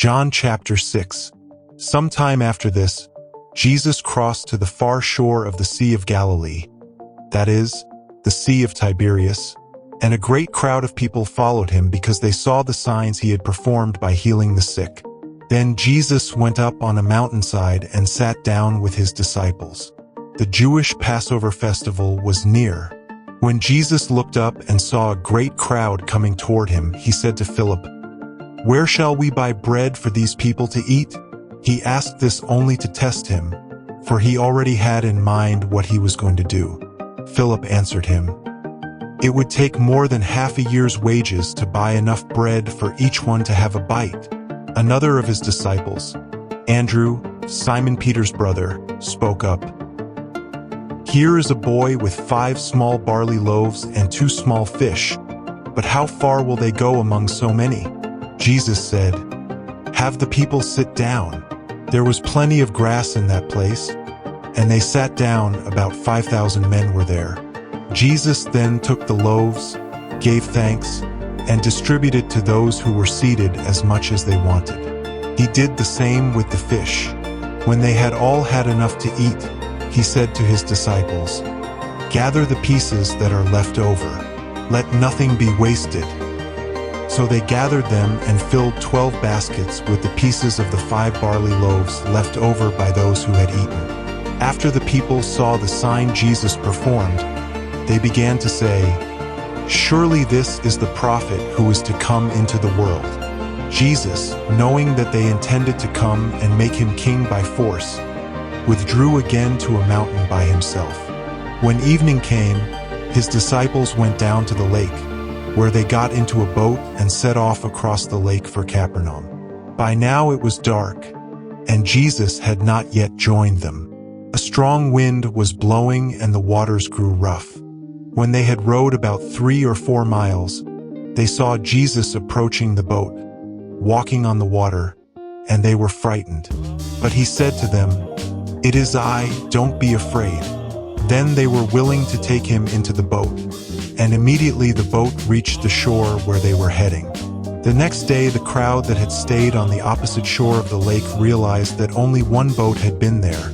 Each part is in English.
John chapter 6. Sometime after this, Jesus crossed to the far shore of the Sea of Galilee, that is, the Sea of Tiberias, and a great crowd of people followed him because they saw the signs he had performed by healing the sick. Then Jesus went up on a mountainside and sat down with his disciples. The Jewish Passover festival was near. When Jesus looked up and saw a great crowd coming toward him, he said to Philip, "Where shall we buy bread for these people to eat?" He asked this only to test him, for he already had in mind what he was going to do. Philip answered him, "It would take more than half a year's wages to buy enough bread for each one to have a bite." Another of his disciples, Andrew, Simon Peter's brother, spoke up. "Here is a boy with 5 small barley loaves and 2 small fish, but how far will they go among so many?" Jesus said, "Have the people sit down." There was plenty of grass in that place, and they sat down. About 5,000 men were there. Jesus then took the loaves, gave thanks, and distributed to those who were seated as much as they wanted. He did the same with the fish. When they had all had enough to eat, he said to his disciples, "Gather the pieces that are left over. Let nothing be wasted." So they gathered them and filled 12 baskets with the pieces of the 5 barley loaves left over by those who had eaten. After the people saw the sign Jesus performed, they began to say, "Surely this is the prophet who is to come into the world." Jesus, knowing that they intended to come and make him king by force, withdrew again to a mountain by himself. When evening came, his disciples went down to the lake, where they got into a boat and set off across the lake for Capernaum. By now it was dark, and Jesus had not yet joined them. A strong wind was blowing and the waters grew rough. When they had rowed about 3 or 4 miles, they saw Jesus approaching the boat, walking on the water, and they were frightened. But he said to them, "It is I, don't be afraid." Then they were willing to take him into the boat, and immediately the boat reached the shore where they were heading. The next day the crowd that had stayed on the opposite shore of the lake realized that only one boat had been there,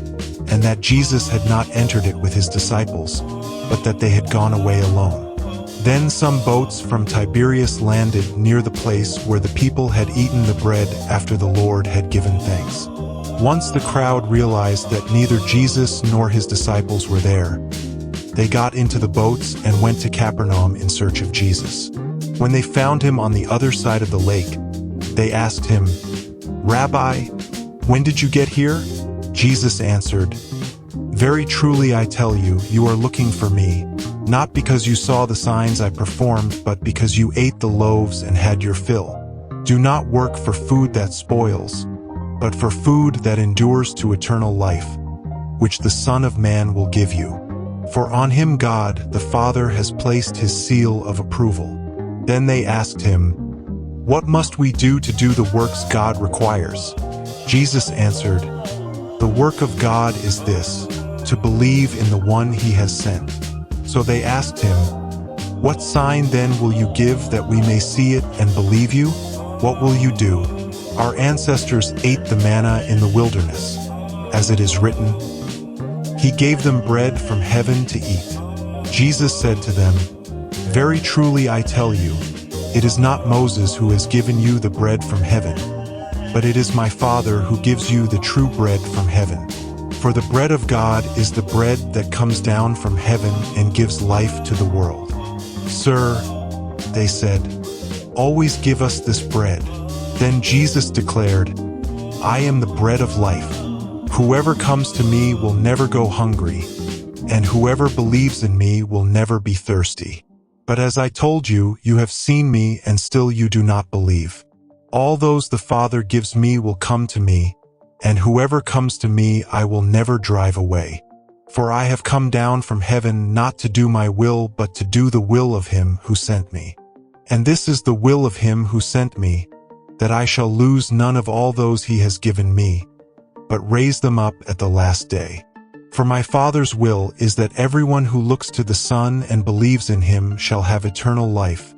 and that Jesus had not entered it with his disciples, but that they had gone away alone. Then some boats from Tiberias landed near the place where the people had eaten the bread after the Lord had given thanks. Once the crowd realized that neither Jesus nor his disciples were there, they got into the boats and went to Capernaum in search of Jesus. When they found him on the other side of the lake, they asked him, "Rabbi, when did you get here?" Jesus answered, "Very truly I tell you, you are looking for me, not because you saw the signs I performed, but because you ate the loaves and had your fill. Do not work for food that spoils, but for food that endures to eternal life, which the Son of Man will give you. For on him God, the Father, has placed his seal of approval." Then they asked him, "What must we do to do the works God requires?" Jesus answered, "The work of God is this, to believe in the one he has sent." So they asked him, "What sign then will you give that we may see it and believe you? What will you do? Our ancestors ate the manna in the wilderness, as it is written, 'He gave them bread from heaven to eat.'" Jesus said to them, "Very truly I tell you, it is not Moses who has given you the bread from heaven, but it is my Father who gives you the true bread from heaven. For the bread of God is the bread that comes down from heaven and gives life to the world." "Sir," they said, "always give us this bread." Then Jesus declared, "I am the bread of life. Whoever comes to me will never go hungry, and whoever believes in me will never be thirsty. But as I told you, you have seen me and still you do not believe. All those the Father gives me will come to me, and whoever comes to me I will never drive away. For I have come down from heaven not to do my will but to do the will of him who sent me. And this is the will of him who sent me, that I shall lose none of all those he has given me, but raise them up at the last day. For my Father's will is that everyone who looks to the Son and believes in him shall have eternal life,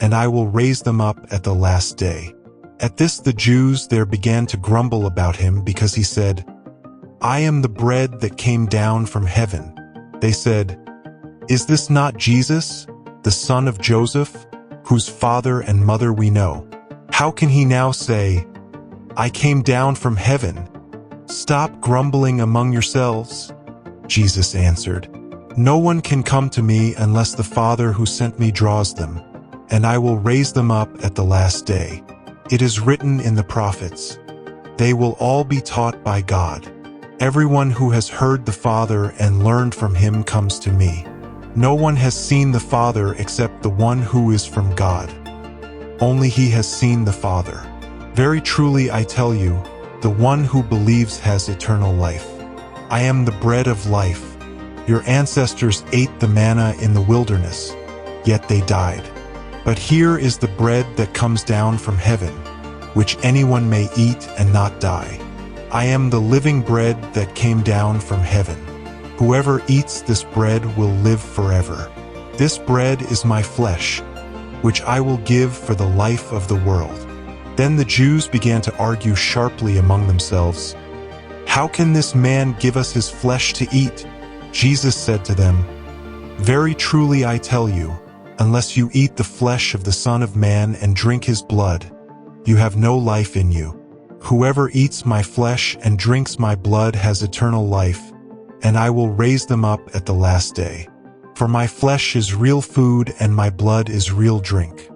and I will raise them up at the last day. At this the Jews there began to grumble about him because he said, "I am the bread that came down from heaven." They said, "Is this not Jesus, the son of Joseph, whose father and mother we know? How can he now say, 'I came down from heaven'? Stop grumbling among yourselves." Jesus answered, "No one can come to me unless the Father who sent me draws them, and I will raise them up at the last day. It is written in the prophets, 'They will all be taught by God.' Everyone who has heard the Father and learned from him comes to me. No one has seen the Father except the one who is from God. Only he has seen the Father. Very truly I tell you, the one who believes has eternal life. I am the bread of life. Your ancestors ate the manna in the wilderness, yet they died. But here is the bread that comes down from heaven, which anyone may eat and not die. I am the living bread that came down from heaven. Whoever eats this bread will live forever. This bread is my flesh, which I will give for the life of the world." Then the Jews began to argue sharply among themselves, "How can this man give us his flesh to eat?" Jesus said to them, "Very truly I tell you, unless you eat the flesh of the Son of Man and drink his blood, you have no life in you. Whoever eats my flesh and drinks my blood has eternal life, and I will raise them up at the last day. For my flesh is real food and my blood is real drink.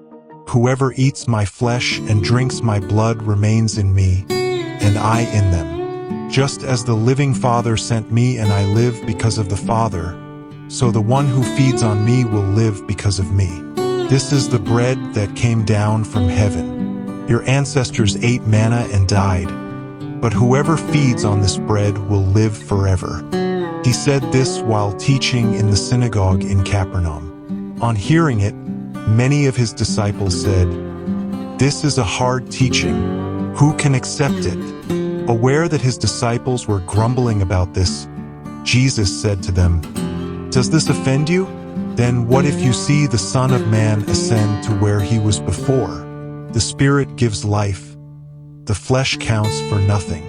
Whoever eats my flesh and drinks my blood remains in me, and I in them. Just as the living Father sent me and I live because of the Father, so the one who feeds on me will live because of me. This is the bread that came down from heaven. Your ancestors ate manna and died, but whoever feeds on this bread will live forever." He said this while teaching in the synagogue in Capernaum. On hearing it, many of his disciples said, "This is a hard teaching. Who can accept it?" Aware that his disciples were grumbling about this, Jesus said to them, "Does this offend you? Then what if you see the Son of Man ascend to where he was before? The Spirit gives life. The flesh counts for nothing.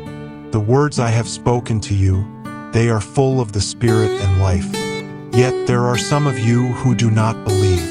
The words I have spoken to you, they are full of the Spirit and life. Yet there are some of you who do not believe."